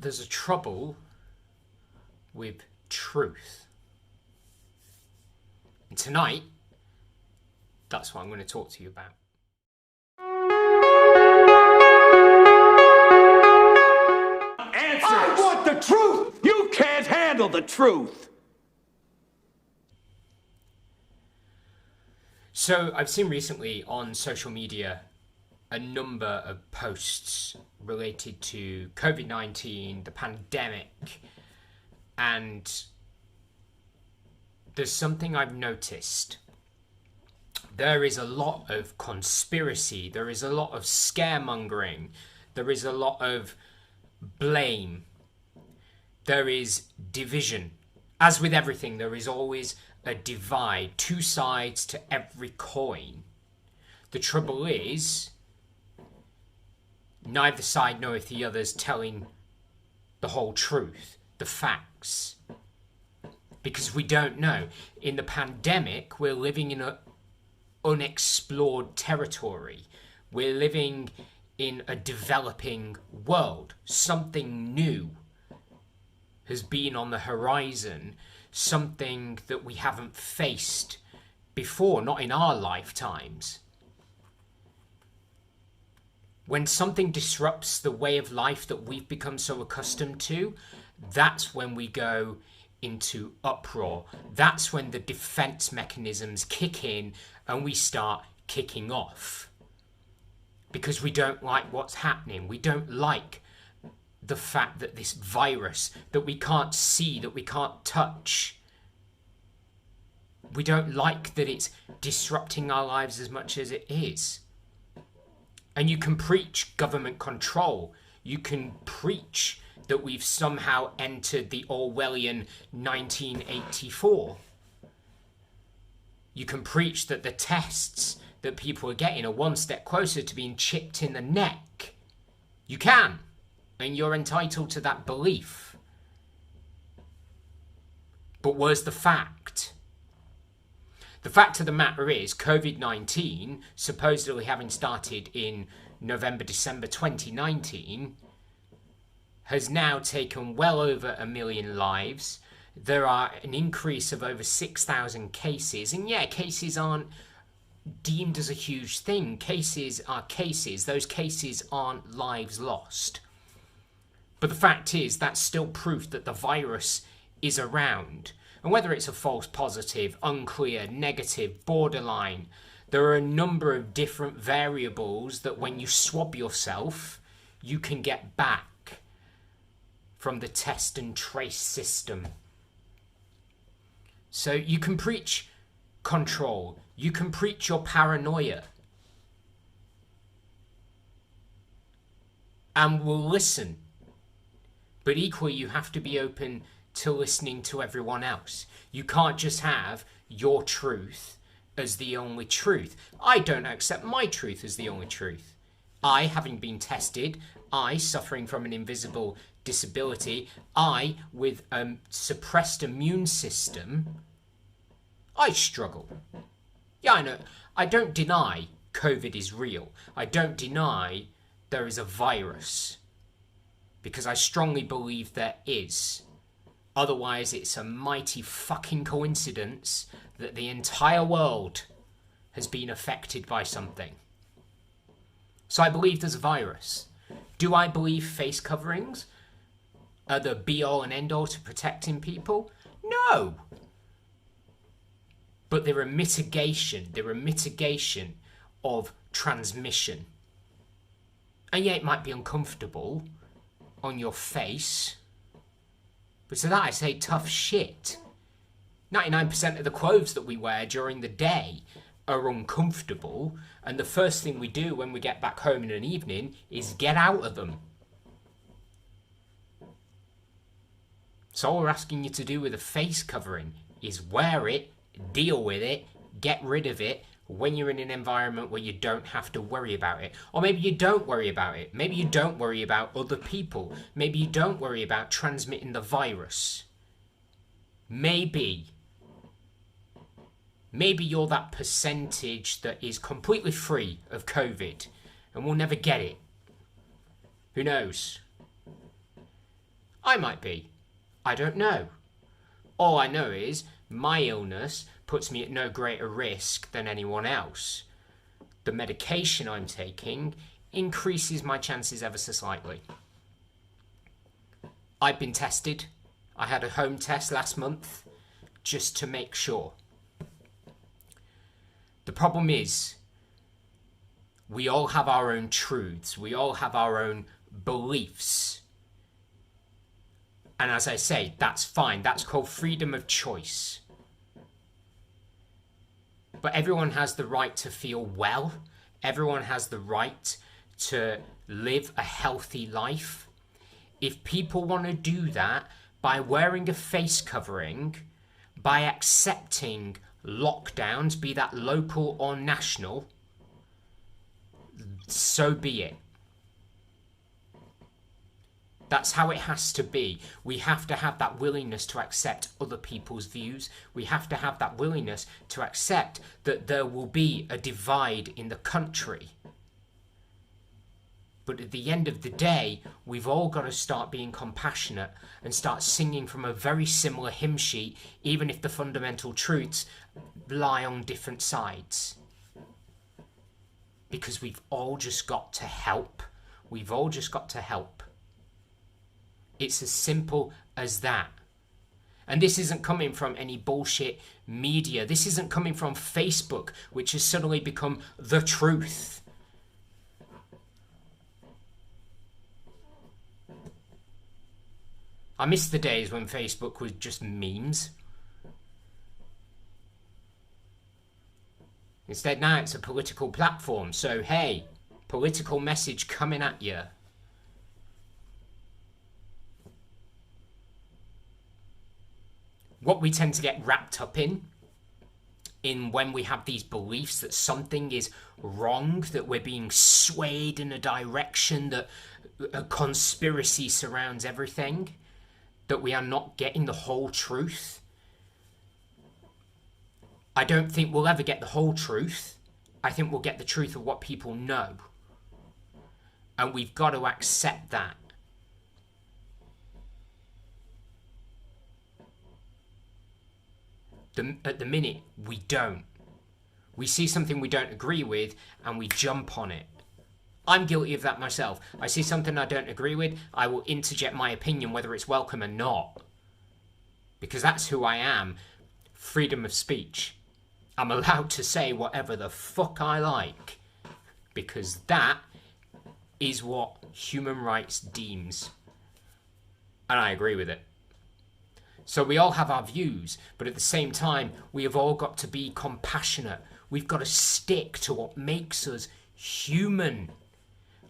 there's a trouble with truth. And tonight, that's what I'm going to talk to you about. Answers! I want the truth! You can't handle the truth! So I've seen recently on social media a number of posts related to COVID-19, the pandemic, and there's something I've noticed. There is a lot of conspiracy, there is a lot of scaremongering, there is a lot of blame, there is division. As with everything, there is always a divide, two sides to every coin. The trouble is, neither side knoweth the other's telling the whole truth, the facts. Because we don't know. In the pandemic, we're living in an unexplored territory. We're living in a developing world. Something new has been on the horizon. Something that we haven't faced before, not in our lifetimes. When something disrupts the way of life that we've become so accustomed to, that's when we go into uproar. That's when the defense mechanisms kick in and we start kicking off. Because we don't like what's happening. We don't like the fact that this virus that we can't see, that we can't touch, we don't like that it's disrupting our lives as much as it is. And you can preach government control. You can preach that we've somehow entered the Orwellian 1984. You can preach that the tests that people are getting are one step closer to being chipped in the neck. You can. And you're entitled to that belief. But where's the fact? The fact of the matter is, COVID-19, supposedly having started in November, December 2019, has now taken well over 1 million lives. There are an increase of over 6,000 cases. And yeah, cases aren't deemed as a huge thing. Cases are cases. Those cases aren't lives lost. But the fact is, that's still proof that the virus is around. And whether it's a false positive, unclear, negative, borderline, there are a number of different variables that when you swab yourself, you can get back from the test and trace system. So you can preach control. You can preach your paranoia. And we'll listen. But equally, you have to be open to listening to everyone else. You can't just have your truth as the only truth. I don't accept my truth as the only truth. I, having been tested, I, suffering from an invisible disability, I, with a suppressed immune system, I struggle. Yeah, I know. I don't deny COVID is real. I don't deny there is a virus. Because I strongly believe there is. Otherwise, it's a mighty fucking coincidence that the entire world has been affected by something. So I believe there's a virus. Do I believe face coverings are the be-all and end-all to protecting people? No. But they're a mitigation. They're a mitigation of transmission. And yeah, it might be uncomfortable on your face. But to that I say tough shit. 99% of the clothes that we wear during the day are uncomfortable, and the first thing we do when we get back home in an evening is get out of them. So all we're asking you to do with a face covering is wear it, deal with it, get rid of it, when you're in an environment where you don't have to worry about it. Or maybe you don't worry about it. Maybe you don't worry about other people. Maybe you don't worry about transmitting the virus. Maybe you're that percentage that is completely free of COVID and will never get it. Who knows? I might be. I don't know. All I know is my illness puts me at no greater risk than anyone else. The medication I'm taking increases my chances ever so slightly. I've been tested. I had a home test last month just to make sure. The problem is, we all have our own truths. We all have our own beliefs. And as I say, that's fine. That's called freedom of choice. But everyone has the right to feel well. Everyone has the right to live a healthy life. If people want to do that by wearing a face covering, by accepting lockdowns, be that local or national, so be it. That's how it has to be. We have to have that willingness to accept other people's views. We have to have that willingness to accept that there will be a divide in the country. But at the end of the day, we've all got to start being compassionate and start singing from a very similar hymn sheet, even if the fundamental truths lie on different sides. Because we've all just got to help. We've all just got to help. It's as simple as that. And this isn't coming from any bullshit media. This isn't coming from Facebook, which has suddenly become the truth. I miss the days when Facebook was just memes. Instead, now it's a political platform. So, hey, political message coming at you. What we tend to get wrapped up in when we have these beliefs that something is wrong, that we're being swayed in a direction, that a conspiracy surrounds everything, that we are not getting the whole truth. I don't think we'll ever get the whole truth. I think we'll get the truth of what people know. And we've got to accept that. At the minute, we don't. We see something we don't agree with and we jump on it. I'm guilty of that myself. I see something I don't agree with, I will interject my opinion whether it's welcome or not. Because that's who I am. Freedom of speech. I'm allowed to say whatever the fuck I like. Because that is what human rights deems. And I agree with it. So we all have our views, but at the same time, we have all got to be compassionate. We've got to stick to what makes us human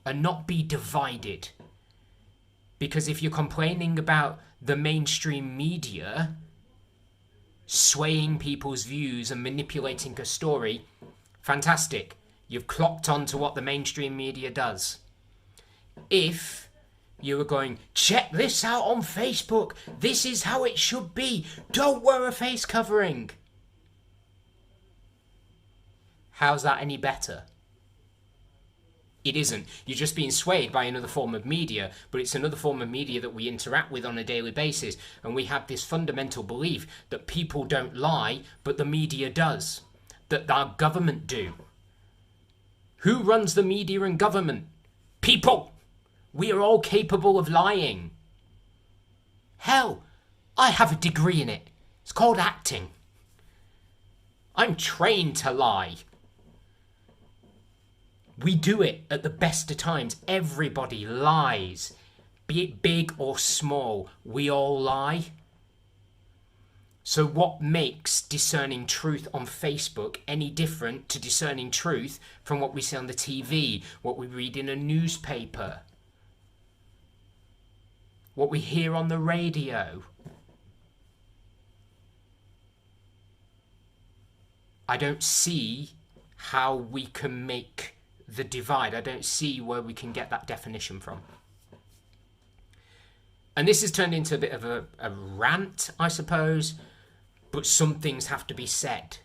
and not be divided. Because if you're complaining about the mainstream media swaying people's views and manipulating a story, fantastic. You've clocked on to what the mainstream media does. If you were going, check this out on Facebook, this is how it should be, don't wear a face covering. How's that any better? It isn't. You're just being swayed by another form of media, but it's another form of media that we interact with on a daily basis, and we have this fundamental belief that people don't lie, but the media does. That our government do. Who runs the media and government? People! We are all capable of lying. Hell, I have a degree in it. It's called acting. I'm trained to lie. We do it at the best of times. Everybody lies. Be it big or small, we all lie. So what makes discerning truth on Facebook any different to discerning truth from what we see on the TV, what we read in a newspaper, what we hear on the radio? I don't see how we can make the divide. I don't see where we can get that definition from. And this has turned into a bit of a rant, I suppose, but some things have to be said.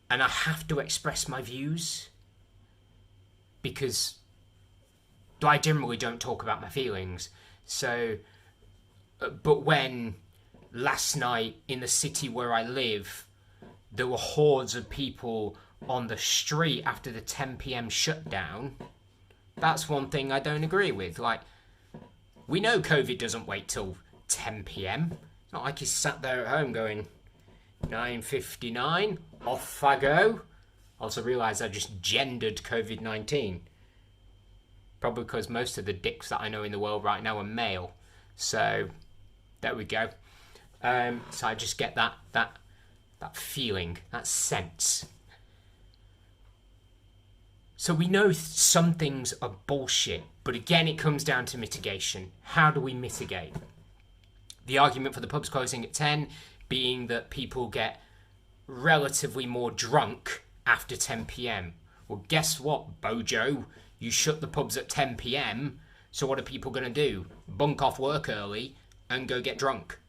And I have to express my views because I generally don't talk about my feelings. So, but when last night in the city where I live, there were hordes of people on the street after the 10 p.m. shutdown, that's one thing I don't agree with. Like, we know COVID doesn't wait till 10 p.m. It's not like he's sat there at home going, 9:59, off I go. Also realised I just gendered COVID-19. Probably because most of the dicks that I know in the world right now are male. So, there we go. So I just get that feeling, that sense. So we know some things are bullshit, but again it comes down to mitigation. How do we mitigate? The argument for the pubs closing at 10 being that people get relatively more drunk after 10 p.m. Well, guess what, Bojo? You shut the pubs at 10 p.m, so what are people going to do? Bunk off work early and go get drunk.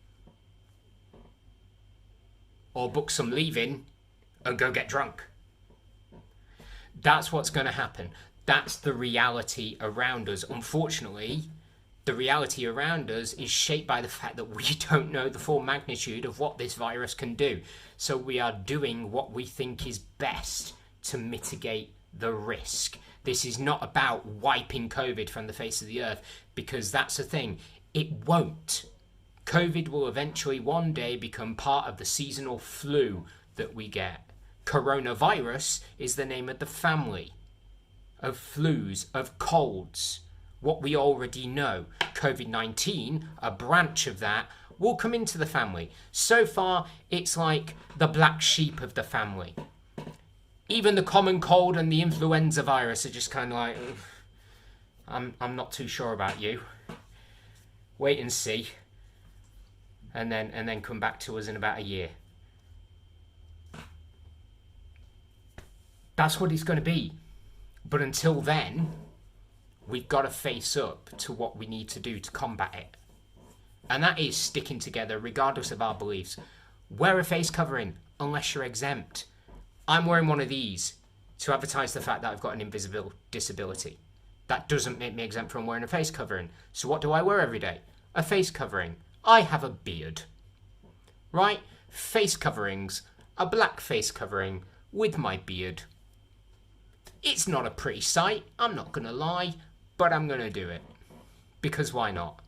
Or book some leaving and go get drunk. That's what's going to happen. That's the reality around us. Unfortunately, the reality around us is shaped by the fact that we don't know the full magnitude of what this virus can do. So we are doing what we think is best to mitigate the risk. This is not about wiping COVID from the face of the earth, because that's the thing. It won't. COVID will eventually one day become part of the seasonal flu that we get. Coronavirus is the name of the family of flus, of colds. What we already know. COVID-19, a branch of that, will come into the family. So far, it's like the black sheep of the family. Even the common cold and the influenza virus are just kind of like, I'm not too sure about you. Wait and see. And then come back to us in about a year. That's what it's going to be. But until then, we've got to face up to what we need to do to combat it. And that is sticking together regardless of our beliefs. Wear a face covering unless you're exempt. I'm wearing one of these to advertise the fact that I've got an invisible disability. That doesn't make me exempt from wearing a face covering. So what do I wear every day? A face covering. I have a beard. Right? Face coverings. A black face covering with my beard. It's not a pretty sight, I'm not going to lie, but I'm going to do it. Because why not?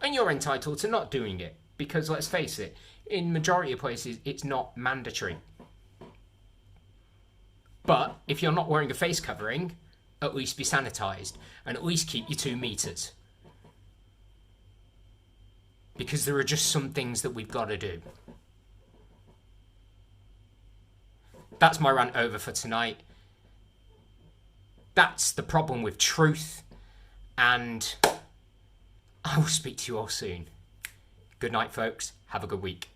And you're entitled to not doing it, because let's face it, in majority of places it's not mandatory. But if you're not wearing a face covering, at least be sanitised, and at least keep your 2 meters. Because there are just some things that we've got to do. That's my rant over for tonight. That's the problem with truth, and I will speak to you all soon. Good night, folks. Have a good week.